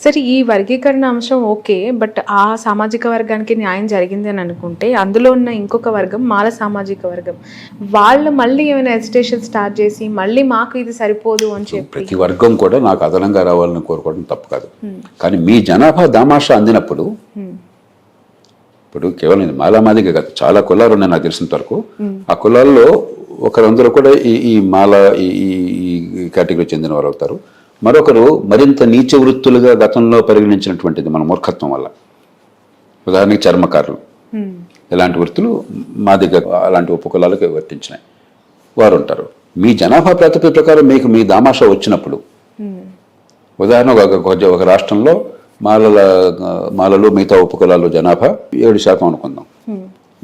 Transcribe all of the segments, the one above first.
సరే, ఈ వర్గీకరణ అంశం ఓకే, బట్ ఆ సామాజిక వర్గానికి న్యాయం జరిగింది అని అనుకుంటే అందులో ఉన్న ఇంకొక వర్గం మాల సామాజిక వర్గం, వాళ్ళు మళ్ళీ ఏమైనా ఎజిటేషన్ స్టార్ట్ చేసి మళ్ళీ మాకు ఇది సరిపోదు అని చెప్పి ప్రతి వర్గం కూడా నాకు అదనంగా రావాలని కోరుకోవడం తప్పు కాదు. కానీ మీ జనాభా దామాషా అందినప్పుడు, ఇప్పుడు కేవలం ఇది మాలామాదిగా కాదు, చాలా కులాలు ఉన్నాయి నాకు తెలిసినంత వరకు. ఆ కులాల్లో ఒకరందరూ కూడా ఈ మాల ఈ కేటగిరీ చెందిన వారు అవుతారు. మరొకరు మరింత నీచ వృత్తులుగా గతంలో పరిగణించినటువంటిది మన మూర్ఖత్వం వల్ల. ఉదాహరణకి చర్మకారులు, ఇలాంటి వృత్తులు మాదిగ అలాంటి ఉపకులాలకు వర్తించినాయి వారు ఉంటారు. మీ జనాభా ప్రాతిపదిక ప్రకారం మీకు మీ దామాషా వచ్చినప్పుడు, ఉదాహరణ ఒక రాష్ట్రంలో మాలలు మిగతా ఉపకులాలు జనాభా 7% అనుకుందాం,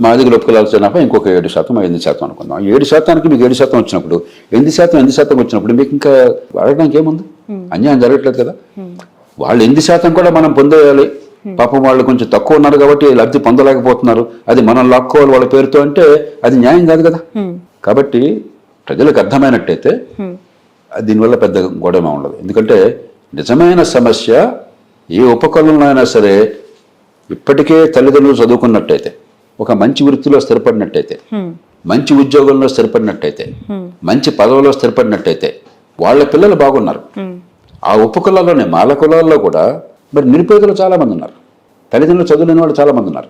మాదిగల ఉపకులాల జనాభా ఇంకొక 7%, 8% అనుకుందాం. 7%కి మీకు 7% వచ్చినప్పుడు, 8% వచ్చినప్పుడు మీకు ఇంకా అడగడానికి ఏముంది? అన్యాయం జరగట్లేదు కదా. వాళ్ళు 8% కూడా మనం పొందేయాలి. పాపం వాళ్ళు కొంచెం తక్కువ ఉన్నారు కాబట్టి లబ్ధి పొందలేకపోతున్నారు, అది మనం లాక్కోవాలి వాళ్ళ పేరుతో అంటే అది న్యాయం కాదు కదా. కాబట్టి ప్రజలకు అర్థమైనట్టయితే దీనివల్ల పెద్ద గొడవ ఉండదు. ఎందుకంటే నిజమైన సమస్య ఏ ఉపకులంలో అయినా సరే ఇప్పటికే తల్లిదండ్రులు చదువుకున్నట్టయితే, ఒక మంచి వృత్తిలో స్థిరపడినట్టయితే, మంచి ఉద్యోగంలో స్థిరపడినట్టయితే, మంచి పదవిలో స్థిరపడినట్టయితే వాళ్ళ పిల్లలు బాగున్నారు. ఆ ఉపకులాల్లోనే మాల కులాల్లో కూడా మరి నిరుపేదలు చాలా మంది ఉన్నారు, తల్లిదండ్రులు చదువులేని వాళ్ళు చాలా మంది ఉన్నారు.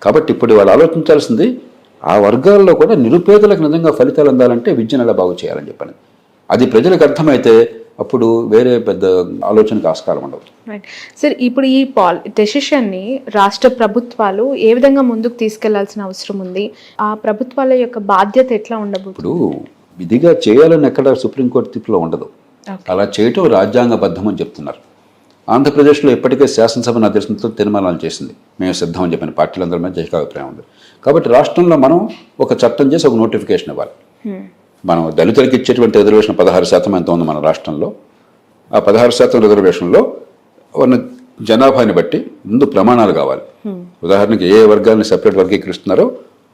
కాబట్టి ఇప్పుడు వాళ్ళు ఆలోచించాల్సింది ఆ వర్గాల్లో కూడా నిరుపేదలకు నిజంగా ఫలితాలు అందాలంటే విద్యను ఎలా బాగు చేయాలని చెప్పని. అది ప్రజలకు అర్థమైతే అప్పుడు వేరే పెద్ద ఆలోచనకు ఆస్కారం ఉండదు. రైట్ సార్, ఇప్పుడు ఈ డెసిషన్ని రాష్ట్ర ప్రభుత్వాలు ఏ విధంగా ముందుకు తీసుకెళ్లాల్సిన అవసరం ఉంది? ఆ ప్రభుత్వాల యొక్క బాధ్యత ఎట్లా ఉండబోతుంది? ఇప్పుడు విధిగా చేయాలని ఎక్కడ సుప్రీంకోర్టు తీర్పులో ఉండదు. అలా చేయటం రాజ్యాంగబద్ధం అని చెప్తున్నారు. ఆంధ్రప్రదేశ్లో ఇప్పటికే శాసనసభ నా దర్శనంతో తీర్మానాలు చేసింది, మేము సిద్ధం అని చెప్పిన పార్టీలందరి మీద ఏకాభిప్రాయం ఉంది. కాబట్టి రాష్ట్రంలో మనం ఒక చట్టం చేసి ఒక నోటిఫికేషన్ ఇవ్వాలి. మనం దళితులకు ఇచ్చేటువంటి రిజర్వేషన్ 16% ఎంత ఉంది మన రాష్ట్రంలో. ఆ 16% రిజర్వేషన్లో ఉన్న జనాభాని బట్టి ముందు ప్రమాణాలు కావాలి. ఉదాహరణకి ఏ వర్గాన్ని సెపరేట్ వర్గీకరిస్తున్నారో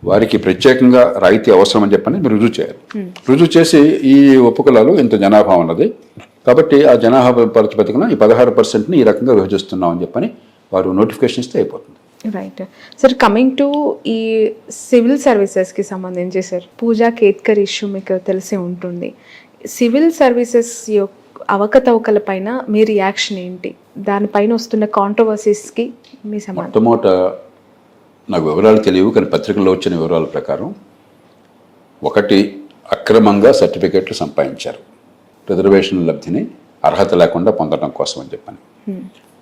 వారికి ప్రత్యేకంగా రాయితీ అవసరం అని చెప్పని మీరు రుజువు చేయాలి. రుజువు చేసి ఈ ఉపకులాలు ఇంత జనాభా ఉన్నది కాబట్టి ఆ జనాభా ప్రాతిపదికన ఈ 16%ని ఈ రకంగా విభజిస్తున్నాం అని చెప్పని వారు నోటిఫికేషన్ ఇస్తే అయిపోతుంది. రైట్ సార్, కమింగ్ టు ఈ సివిల్ సర్వీసెస్కి సంబంధించి సార్, పూజా కేత్కర్ ఇష్యూ మీకు తెలిసి ఉంటుంది. సివిల్ సర్వీసెస్ యొక్క అవకతవకల పైన మీ రియాక్షన్ ఏంటి? దానిపైన వస్తున్న కాంట్రవర్సీస్కి మీ సమాధానం. మొట్టమొదట నాకు వివరాలు తెలియవు, కానీ పత్రికల్లో వచ్చిన వివరాల ప్రకారం ఒకటి, అక్రమంగా సర్టిఫికేట్లు సంపాదించారు రిజర్వేషన్ లబ్ధిని అర్హత లేకుండా పొందడం కోసం అని చెప్పని.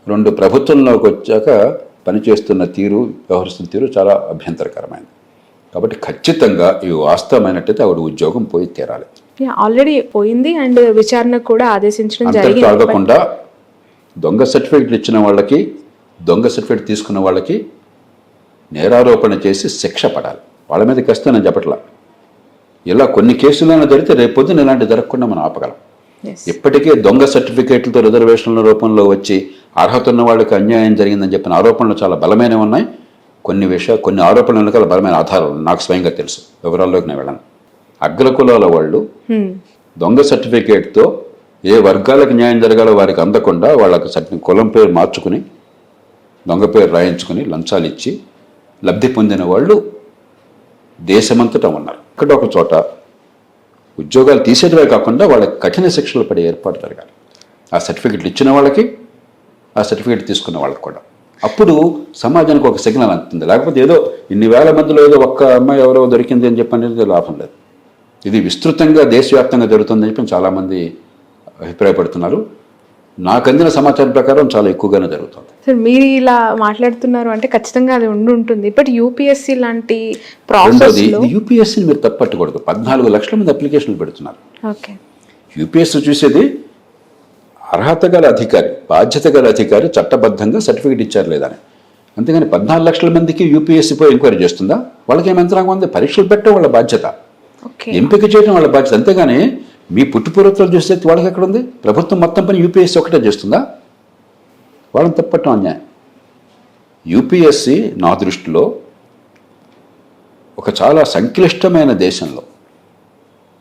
2, ప్రభుత్వంలోకి వచ్చాక పనిచేస్తున్న తీరు, వ్యవహరిస్తున్న తీరు చాలా అభ్యంతరకరమైనది. కాబట్టి ఖచ్చితంగా ఇవి వాస్తవమైనట్టయితే ఆవిడ ఉద్యోగం పోయి తీరాలి. ఆల్రెడీ పోయింది అండ్ విచారణ కూడా ఆదేశించడం జరిగింది. కాకుండా దొంగ సర్టిఫికేట్లు ఇచ్చిన వాళ్ళకి, దొంగ సర్టిఫికేట్ తీసుకున్న వాళ్ళకి నేరారోపణ చేసి శిక్ష పడాలి. వాళ్ళ మీద కష్టం నేను చెప్పట్లా. ఇలా కొన్ని కేసులైనా జరిగితే రేపొద్దున ఇలాంటి జరగకుండా మనం ఆపగలం. ఇప్పటికే దొంగ సర్టిఫికేట్లతో రిజర్వేషన్ల రూపంలో వచ్చి అర్హత ఉన్న వాళ్ళకి అన్యాయం జరిగిందని చెప్పిన ఆరోపణలు చాలా బలమైనవి ఉన్నాయి. కొన్ని ఆరోపణల వెనకాల బలమైన ఆధారాలు నాకు స్వయంగా తెలుసు, వివరాల్లోకి నేను వెళ్ళాను. అగ్రకులాల వాళ్ళు దొంగ సర్టిఫికేట్తో ఏ వర్గాలకు న్యాయం జరగాలో వారికి అందకుండా వాళ్ళకి కులం పేరు మార్చుకుని దొంగ పేరు రాయించుకుని లంచాలు ఇచ్చి లబ్ధి పొందిన వాళ్ళు దేశమంతటా ఉన్నారు. ఇక్కడ ఒక చోట ఉద్యోగాలు తీసేటవే కాకుండా వాళ్ళకి కఠిన శిక్షలు పడే ఏర్పాటు జరగాలి. ఆ సర్టిఫికెట్లు ఇచ్చిన వాళ్ళకి, ఆ సర్టిఫికేట్ తీసుకున్న వాళ్ళకి కూడా. అప్పుడు సమాజానికి ఒక సిగ్నల్ అందుతుంది. లేకపోతే ఏదో ఇన్ని వేల మందిలో ఏదో ఒక్క అమ్మాయి ఎవరో దొరికింది అని చెప్పనేది లాభం లేదు. ఇది విస్తృతంగా దేశవ్యాప్తంగా జరుగుతుందని చెప్పి చాలామంది అభిప్రాయపడుతున్నారు. నాకు అందిన సమాచారం ప్రకారం చాలా ఎక్కువగానే జరుగుతుంది. సార్, మీరు ఇలా మాట్లాడుతున్నారు అంటే ఖచ్చితంగా అది ఉంటుంది. బట్ యూపీఎస్సీ లాంటి ప్రాసెస్ యూపీఎస్సీని మీరు తప్పట్టకూడదు. 14 లక్షల మంది అప్లికేషన్లు పెడుతున్నారు. ఓకే, యూపీఎస్సీ చూసేది అర్హత గల అధికారి, బాధ్యత గల అధికారి చట్టబద్ధంగా సర్టిఫికేట్ ఇచ్చారు లేదని. అంతేగాని 14 లక్షల మందికి యూపీఎస్సీ పోయి ఎంక్వైరీ చేస్తుందా? వాళ్ళకి ఏం యంత్రాంగం ఉంది? పరీక్షలు పెట్టడం వాళ్ళ బాధ్యత, ఎంపిక చేయడం వాళ్ళ బాధ్యత. అంతేగాని మీ పుట్టుపూర్వతలు చూస్తే వాళ్ళకి ఎక్కడ ఉంది? ప్రభుత్వం మొత్తం పని యూపీఎస్సీ ఒకటే చేస్తుందా? వాళ్ళని తప్పట్టం అన్యాయం. యూపీఎస్సీ నా దృష్టిలో ఒక చాలా సంక్లిష్టమైన దేశంలో,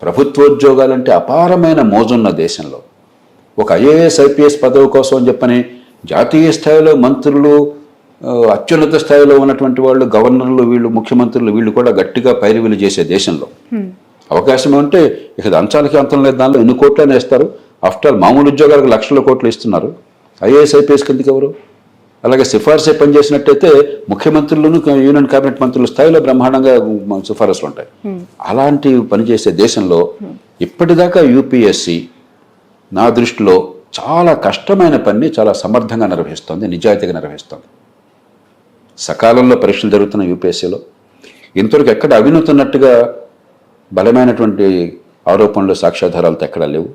ప్రభుత్వోద్యోగాలంటే అపారమైన మోజున్న దేశంలో, ఒక ఐఏఎస్ ఐపీఎస్ పదవి కోసం అని చెప్పని జాతీయ స్థాయిలో మంత్రులు, అత్యున్నత స్థాయిలో ఉన్నటువంటి వాళ్ళు, గవర్నర్లు, వీళ్ళు ముఖ్యమంత్రులు, వీళ్ళు కూడా గట్టిగా పైరవీలు చేసే దేశంలో అవకాశం ఉంటే ఇక అంచాలకి అంతం లేదు, దానిలో ఎన్ని కోట్లనే వేస్తారు. ఆఫ్టర్ ఆల్ మామూలు ఉద్యోగాలకు లక్షల కోట్లు ఇస్తున్నారు. ఐఏఎస్ ఐపీఎస్ కిందకి ఎవరు? అలాగే సిఫార్సు పనిచేసినట్టయితే ముఖ్యమంత్రులను, యూనియన్ కేబినెట్ మంత్రుల స్థాయిలో బ్రహ్మాండంగా సిఫారసులు ఉంటాయి. అలాంటి పనిచేసే దేశంలో ఇప్పటిదాకా యూపీఎస్సి నా దృష్టిలో చాలా కష్టమైన పని చాలా సమర్థంగా నిర్వహిస్తుంది, నిజాయితీగా నిర్వహిస్తుంది. సకాలంలో పరీక్షలు జరుగుతున్న యూపీఎస్సీలో ఇంతవరకు ఎక్కడ అవినీతి ఉన్నట్టుగా బలమైనటువంటి ఆరోపణలు, సాక్ష్యాధారాలతో ఎక్కడా లేవు.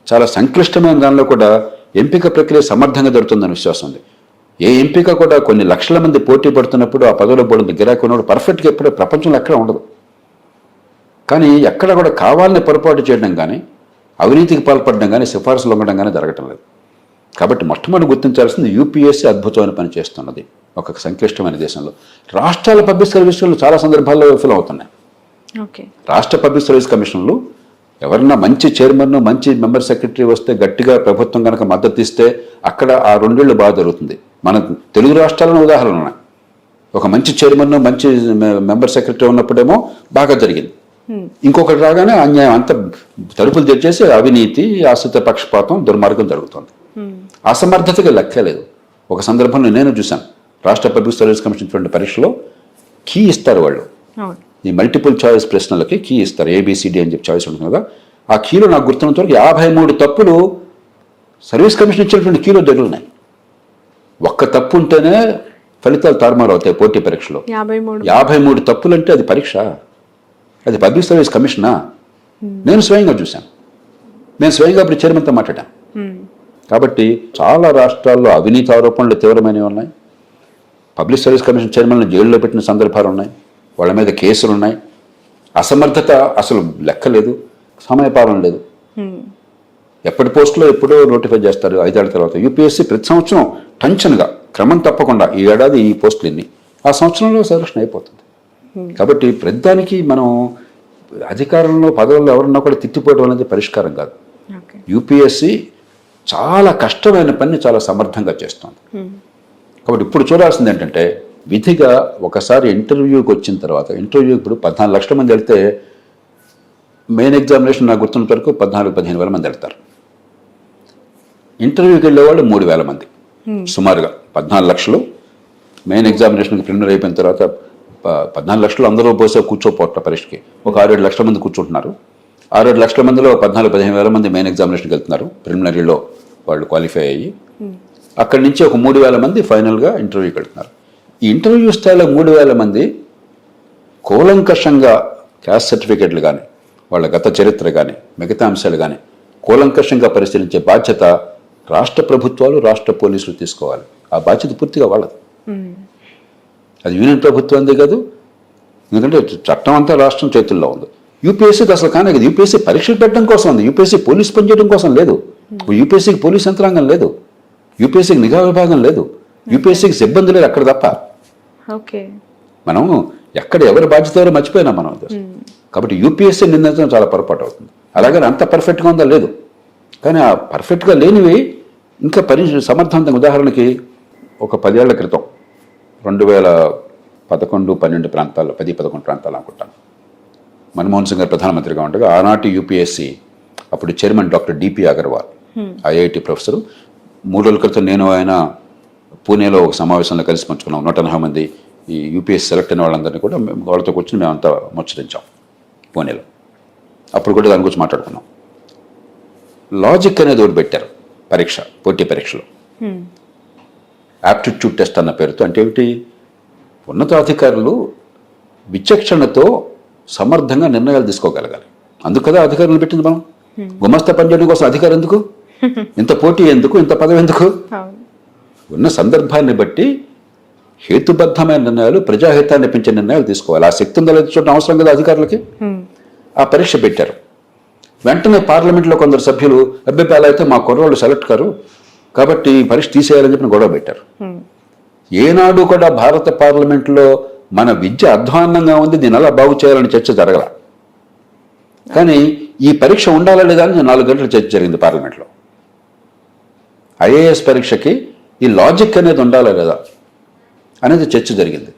చాలా సంక్లిష్టమైన దానిలో కూడా ఎంపిక ప్రక్రియ సమర్థంగా జరుగుతుందని విశ్వాసం ఉంది. ఏ ఎంపిక కూడా కొన్ని లక్షల మంది పోటీ పడుతున్నప్పుడు ఆ పదవిలో పడుతుంది గిరాకీ ఉన్నప్పుడు పర్ఫెక్ట్గా ఎప్పుడూ ప్రపంచంలో ఎక్కడ ఉండదు. కానీ ఎక్కడ కూడా కావాలని పొరపాటు చేయడం కానీ, అవినీతికి పాల్పడడం కానీ, సిఫార్సులు ఉండడం కానీ జరగటం లేదు. కాబట్టి మొట్టమొదటి గుర్తించాల్సింది యూపీఎస్సీ అద్భుతమైన పని చేస్తున్నది ఒక సంక్లిష్టమైన దేశంలో. రాష్ట్రాల పబ్లిక్ సర్వీసులు చాలా సందర్భాల్లో విఫలమవుతున్నాయి. రాష్ట్ర పబ్లిక్ సర్వీస్ కమిషన్లు ఎవరన్నా మంచి చైర్మన్, మంచి మెంబర్ సెక్రటరీ వస్తే, గట్టిగా ప్రభుత్వం కనుక మద్దతు ఇస్తే అక్కడ ఆ 2 ఏళ్ళు బాగా జరుగుతుంది. మన తెలుగు రాష్ట్రాలను ఉదాహరణ ఉన్నాయి. ఒక మంచి చైర్మన్, మంచి మెంబర్ సెక్రటరీ ఉన్నప్పుడేమో బాగా జరిగింది. ఇంకొకటి రాగానే అన్యాయం అంతా తలుపులు తెచ్చేసి అవినీతి, ఆశ్రిత పక్షపాతం, దుర్మార్గం జరుగుతుంది. అసమర్థతగా లెక్కలేదు. ఒక సందర్భంలో నేను చూశాను, రాష్ట్ర పబ్లిక్ సర్వీస్ కమిషన్ పరీక్షలో కీ ఇస్తారు వాళ్ళు. ఈ మల్టిపుల్ చాయిస్ ప్రశ్నలకి కీ ఇస్తారు, ఏబిసిడి అని చెప్పి చాయిస్ ఉంటుంది కదా. ఆ కీలో నాకు గుర్తున్నంత వరకు 53 తప్పులు సర్వీస్ కమిషన్ ఇచ్చినటువంటి కీలో జరుగుతున్నాయి. ఒక్క తప్పు ఉంటేనే ఫలితాలు తారుమారు అవుతాయి పోటీ పరీక్షలో. 53 తప్పులు అంటే అది పరీక్ష, అది పబ్లిక్ సర్వీస్ కమిషనా? నేను స్వయంగా చూశాను. నేను స్వయంగా ఇప్పుడు చైర్మన్తో మాట్లాడాను. కాబట్టి చాలా రాష్ట్రాల్లో అవినీతి ఆరోపణలు తీవ్రమైనవి ఉన్నాయి. పబ్లిక్ సర్వీస్ కమిషన్ చైర్మన్లు జైల్లో పెట్టిన సందర్భాలు ఉన్నాయి. వాళ్ళ మీద కేసులు ఉన్నాయి. అసమర్థత అసలు లెక్కలేదు, సమయపాలన లేదు. ఎప్పటి పోస్టులో ఎప్పుడో నోటిఫై చేస్తారు 5 ఏళ్ల తర్వాత. యూపీఎస్సీ ప్రతి సంవత్సరం టెన్షన్గా క్రమం తప్పకుండా ఈ ఏడాది ఈ పోస్టులు ఎన్ని, ఆ సంవత్సరంలో సెలక్షన్ అయిపోతుంది. కాబట్టి ప్రతిదానికి మనం అధికారంలో పదవుల్లో ఎవరున్నా కూడా తిట్టిపోవడం అనేది పరిష్కారం కాదు. యూపీఎస్సీ చాలా కష్టమైన పని చాలా సమర్థంగా చేస్తుంది. కాబట్టి ఇప్పుడు చూడాల్సింది ఏంటంటే, విధిగా ఒకసారి ఇంటర్వ్యూకి వచ్చిన తర్వాత, ఇంటర్వ్యూ ఇప్పుడు 14 లక్షల మంది వెళ్తే మెయిన్ ఎగ్జామినేషన్ నాకు గుర్తున్న వరకు 14-15 వేల మంది వెళ్తారు. ఇంటర్వ్యూకి వెళ్ళేవాళ్ళు 3,000 మంది సుమారుగా. 14 లక్షలు మెయిన్ ఎగ్జామినేషన్కి ప్రిలిమినరీ అయిపోయిన తర్వాత 14 లక్షలు అందరూ పోసే కూర్చోపోట్ల పరీక్షకి ఒక 6-7 లక్షల మంది కూర్చుంటున్నారు. 6-7 లక్షల మందిలో 14-15 వేల మంది మెయిన్ ఎగ్జామినేషన్కి వెళ్తున్నారు. ప్రిలిమినరీలో వాళ్ళు క్వాలిఫై అయ్యి అక్కడి నుంచి ఒక 3,000 మంది ఫైనల్గా ఇంటర్వ్యూకి వెళ్తున్నారు. ఈ ఇంటర్వ్యూ స్థాయిలో 3,000 మంది కూలంకషంగా క్యాస్ట్ సర్టిఫికెట్లు కానీ, వాళ్ళ గత చరిత్ర కానీ, మిగతా అంశాలు కానీ కూలంకషంగా పరిశీలించే బాధ్యత రాష్ట్ర ప్రభుత్వాలు, రాష్ట్ర పోలీసులు తీసుకోవాలి. ఆ బాధ్యత పూర్తిగా వాళ్ళది. అది యూనియన్ ప్రభుత్వందే కాదు, ఎందుకంటే చట్టం అంతా రాష్ట్రం చేతుల్లో ఉంది. యూపీఎస్సీకి అసలు కానీ అది యూపీఎస్సీ పరీక్షలు పెట్టడం కోసం ఉంది. యూపీఎస్సీ పోలీసు పనిచేయడం కోసం లేదు. యూపీఎస్సీకి పోలీస్ యంత్రాంగం లేదు, యూపీఎస్సీకి నిఘా విభాగం లేదు, యూపీఎస్సీకి సిబ్బంది లేదు అక్కడ తప్ప. మనం ఎక్కడ ఎవరి బాధ్యత ఎవరో మర్చిపోయినా మనం. కాబట్టి యూపీఎస్సీ నిందించడం చాలా పొరపాటు అవుతుంది. అలాగే అంత పర్ఫెక్ట్గా ఉందా? లేదు. కానీ ఆ పర్ఫెక్ట్గా లేనివి ఇంకా సమర్థవంతంగా, ఉదాహరణకి ఒక 10 ఏళ్ల క్రితం 2011-12 ప్రాంతాల్లో, 10-11 ప్రాంతాలు అనుకుంటాను, మన్మోహన్ సింగ్ గారు ప్రధానమంత్రిగా ఉండగా ఆనాటి యూపీఎస్సీ అప్పుడు chairman doctor DP Agarwal, IIT professor. 3 రోజుల క్రితం నేను ఆయన పూణేలో ఒక సమావేశంలో కలిసి పంచుకున్నాం. 180 మంది ఈ యూపీఎస్సీ సెలెక్ట్ అయిన వాళ్ళందరినీ కూడా వాళ్ళతో కూర్చొని మేమంతా ముచ్చరించాం పూణేలో. అప్పుడు కూడా దాని గురించి మాట్లాడుకున్నాం. లాజిక్ అనేది ఒకటి పెట్టారు పరీక్ష, పోటీ పరీక్షలో, యాప్టిట్యూడ్ టెస్ట్ అన్న పేరుతో. అంటే ఏమిటి? ఉన్నతాధికారులు విచక్షణతో సమర్థంగా నిర్ణయాలు తీసుకోగలగాలి. అందుకు కదా అధికారులు పెట్టింది మనం. గుమస్తా పనిచేయడం కోసం అధికారం ఎందుకు? ఇంత పోటీ ఎందుకు? ఇంత పదవి ఎందుకు? ఉన్న సందర్భాన్ని బట్టి హేతుబద్ధమైన నిర్ణయాలు, ప్రజాహితాన్ని పెంచే నిర్ణయాలు తీసుకోవాలి. ఆ శక్తి ఉందో లేదో చూడడం అవసరం కదా అధికారులకి. ఆ పరీక్ష పెట్టారు. వెంటనే పార్లమెంట్లో కొందరు సభ్యులు అలా అయితే మా కుర్రోళ్ళు సెలెక్ట్ కారు కాబట్టి పరీక్ష తీసేయాలని చెప్పిన గొడవ పెట్టారు. ఏనాడు కూడా భారత పార్లమెంట్లో మన విద్య అధ్వాన్నంగా ఉంది, దీని అలా బాగు చేయాలని చర్చ జరగల. కానీ ఈ పరీక్ష ఉండాలా లేదా అని 4 గంటల చర్చ జరిగింది పార్లమెంట్లో. ఐఏఎస్ పరీక్షకి ఈ లాజిక్ అనేది ఉండాలా లేదా అనేది చర్చ జరిగింది.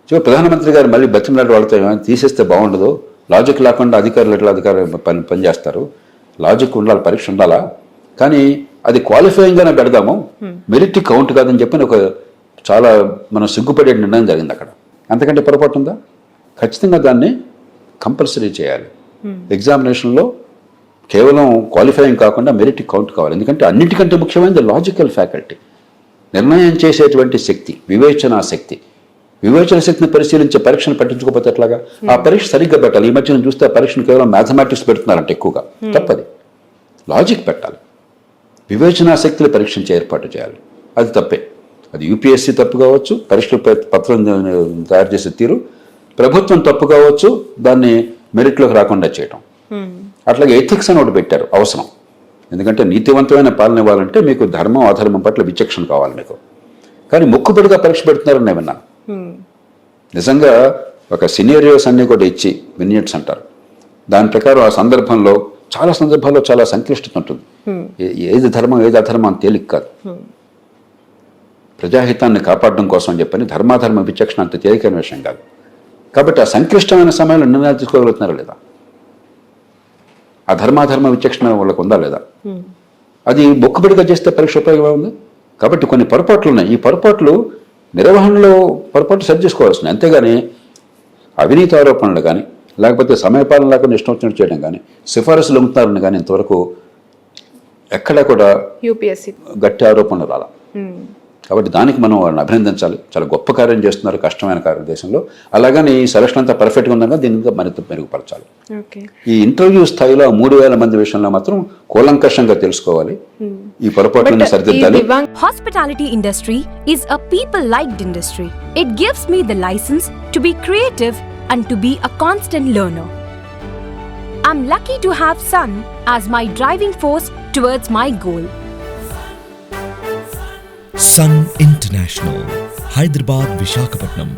సో ప్రధానమంత్రి గారు మళ్ళీ బతిమలాడు వాళ్ళతో తీసేస్తే బాగుండదు, లాజిక్ లేకుండా అధికారులు ఎట్లా పనిచేస్తారు, లాజిక్ ఉండాలి, పరీక్ష ఉండాలా, కానీ అది క్వాలిఫైయింగ్గానే పెడదాము, మెరిట్ కౌంట్ కాదని చెప్పి ఒక చాలా మనం సిగ్గుపడే నిర్ణయం జరిగింది అక్కడ. అంతకంటే పొరపాటు ఉందా? ఖచ్చితంగా దాన్ని కంపల్సరీ చేయాలి. ఎగ్జామినేషన్లో కేవలం క్వాలిఫైయింగ్ కాకుండా మెరిట్ కౌంట్ కావాలి. ఎందుకంటే అన్నిటికంటే ముఖ్యమైనది లాజికల్ ఫ్యాకల్టీ, నిర్ణయం చేసేటువంటి శక్తి, వివేచనా శక్తి. వివేచన శక్తిని పరిశీలించే పరీక్షను పట్టించుకోకపోతే ఎట్లాగా? ఆ పరీక్ష సరిగ్గా పెట్టాలి. ఈ మధ్యన చూస్తే ఆ పరీక్షను కేవలం మ్యాథమెటిక్స్ పెడుతున్నారంటే ఎక్కువగా, తప్పది. లాజిక్ పెట్టాలి, వివేచనా శక్తిని పరీక్షించే ఏర్పాటు చేయాలి. అది తప్పే. అది యూపీఎస్సీ తప్పు కావచ్చు, పరీక్ష పత్రం తయారు చేసే తీరు, ప్రభుత్వం తప్పు కావచ్చు, దాన్ని మెరిట్లోకి రాకుండా చేయటం. అట్లాగే ఎథిక్స్ అని ఒకటి పెట్టారు, అవసరం. ఎందుకంటే నీతివంతమైన పాలన ఇవ్వాలంటే మీకు ధర్మం అధర్మం పట్ల విచక్షణ కావాలి మీకు. కానీ మొక్కుబడిగా పరీక్ష పెడుతున్నారని నేను విన్నాను. నిజంగా ఒక సినేరియోస్ అన్నీ కూడా ఇచ్చి వినియట్స్ అంటారు, దాని ప్రకారం ఆ సందర్భంలో చాలా సందర్భాల్లో చాలా సంక్లిష్టత ఉంటుంది. ఏది ధర్మం ఏది అధర్మం అని తేలిక కాదు. ప్రజాహితాన్ని కాపాడడం కోసం అని చెప్పని ధర్మాధర్మ విచక్షణ అంత తేలికైన విషయం కాదు. కాబట్టి ఆ సంక్లిష్టమైన సమయంలో నిర్ణయాలు తీసుకోగలుగుతున్నారా లేదా? ఆ ధర్మాధర్మ విచక్షణ వాళ్ళకు ఉందా లేదా? అది మొక్కుబడిగా చేస్తే పరీక్ష ఉపయోగం ఉంది. కాబట్టి కొన్ని పొరపాట్లు ఉన్నాయి. ఈ పొరపాట్లు నిర్వహణలో పొరపాట్లు సరి చేసుకోవాల్సింది. అంతేగాని అవినీతి ఆరోపణలు కానీ, లేకపోతే సమయపాలన లేకుండా ఇష్టం వచ్చినట్టు చేయడం కానీ, సిఫారసులు అమ్ముతారని కానీ ఇంతవరకు ఎక్కడా కూడా యూపీఎస్సీ గట్టి ఆరోపణలు రాలా. కాబట్టి దానికి మనం వాళ్ళని అభినందించాలి. చాలా గొప్ప కార్యం చేస్తున్నారు, కష్టమైన కార్యం దేశంలో. అలాగని ఈ సెలక్షన్ అంతా పర్ఫెక్ట్గా ఉందన్నా దీన్ని మరింత మెరుగుపరచాలి. ఈ ఇంటర్వ్యూ స్థాయిలో 3,000 మంది విషయంలో మాత్రం కూలంకషంగా తెలుసుకోవాలి, ఈ పొరపాట్లను సరిదిద్దాలి. Hospitality industry is a people-liked industry. It gives me the license to be creative and to be a constant learner. I'm lucky to have Sun as my driving force towards my goal. Sun International, Hyderabad, Visakhapatnam.